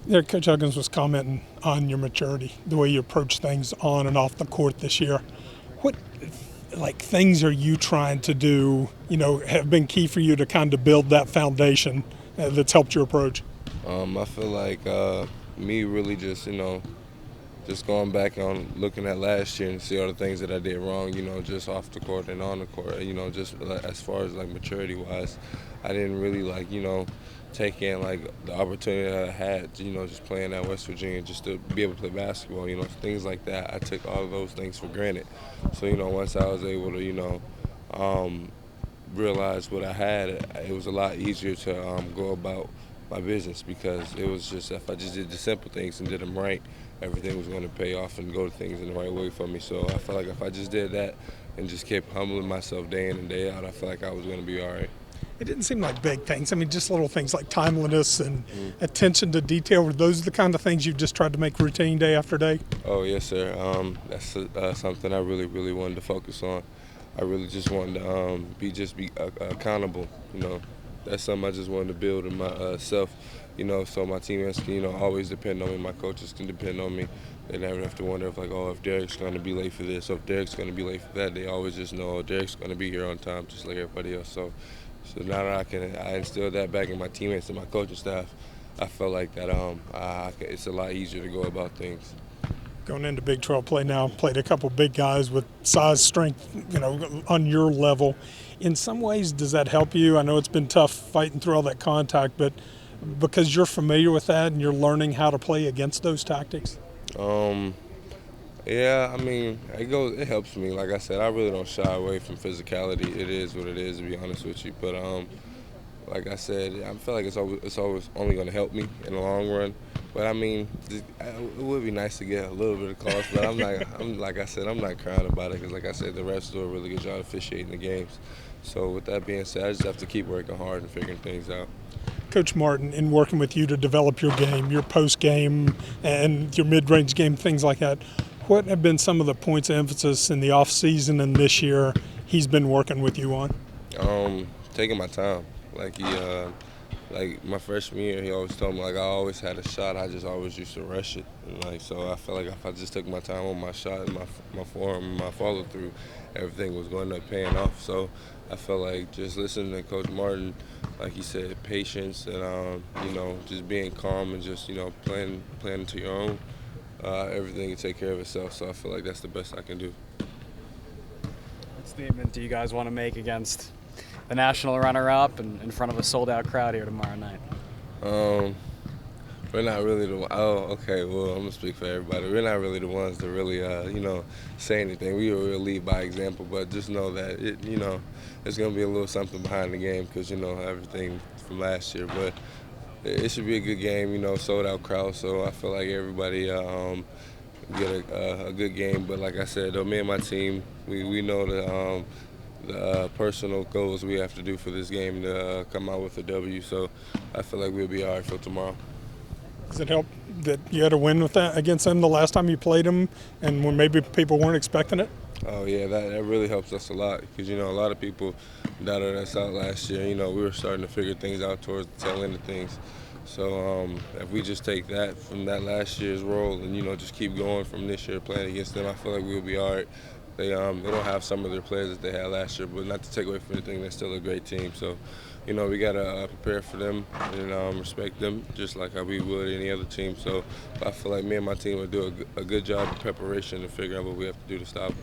There, Coach Huggins was commenting on your maturity, the way you approach things on and off the court this year. What things are you trying to do, have been key for you to kind of build that foundation that's helped your approach? I feel like me really just, just going back on looking at last year and see all the things that I did wrong, just off the court and on the court, just as far as like maturity wise, I didn't really take in like the opportunity that I had, just playing at West Virginia, just to be able to play basketball, things like that. I took all of those things for granted. So, once I was able to, realize what I had, it was a lot easier to go about my business because it was just if I just did the simple things and did them right, everything was going to pay off and go to things in the right way for me. So I felt like if I just did that and just kept humbling myself day in and day out, I felt like I was going to be all right. It didn't seem like big things. I mean, just little things like timeliness and attention to detail. Were those the kind of things you've just tried to make routine day after day? Oh, yes, sir. That's something I really, really wanted to focus on. I really just wanted to be accountable. That's something I just wanted to build in myself. So my teammates can always depend on me. My coaches can depend on me. They never have to wonder if Derek's going to be late for this, or if Derek's going to be late for that. They always just know, Derek's going to be here on time, just like everybody else. So now that I instilled that back in my teammates and my coaching staff, I felt like that it's a lot easier to go about things. Going into Big 12 play now, played a couple big guys with size, strength, on your level. In some ways, does that help you? I know it's been tough fighting through all that contact, but because you're familiar with that and you're learning how to play against those tactics? Yeah, I mean, it helps me. Like I said, I really don't shy away from physicality. It is what it is, to be honest with you. But like I said, I feel like it's always only going to help me in the long run. But I mean, it would be nice to get a little bit of calls. But like I said, I'm not crying about it because, like I said, the refs do a really good job officiating the games. So with that being said, I just have to keep working hard and figuring things out. Coach Martin, in working with you to develop your game, your post game, and your mid range game, things like that, what have been some of the points of emphasis in the off season and this year he's been working with you on? Taking my time. Like my freshman year, he always told me I always had a shot. I just always used to rush it, and so I felt like if I just took my time on my shot and my form and my follow through, everything was going to end up paying off. So I felt like just listening to Coach Martin, like he said, patience and just being calm and just playing to your own. Everything can take care of itself. So I feel like that's the best I can do. What statement do you guys want to make against the national runner-up and in front of a sold-out crowd here tomorrow night? We're not really the okay. Well, I'm gonna speak for everybody. We're not really the ones to really, say anything. We will lead by example, but just know that it's gonna be a little something behind the game because everything from last year. But it should be a good game. Sold-out crowd. So I feel like everybody get a good game. But like I said, though, me and my team, we know that. The personal goals we have to do for this game to come out with a W. So I feel like we'll be all right for tomorrow. Does it help that you had a win with that against them the last time you played them and when maybe people weren't expecting it? Oh, yeah, that really helps us a lot because, a lot of people doubted us out last year. We were starting to figure things out towards the tail end of things. So if we just take that from that last year's role and, just keep going from this year playing against them, I feel like we'll be all right. They don't have some of their players that they had last year, but not to take away from anything, they're still a great team. So, we got to prepare for them and respect them just like how we would any other team. So I feel like me and my team will do a good job of preparation to figure out what we have to do to stop them.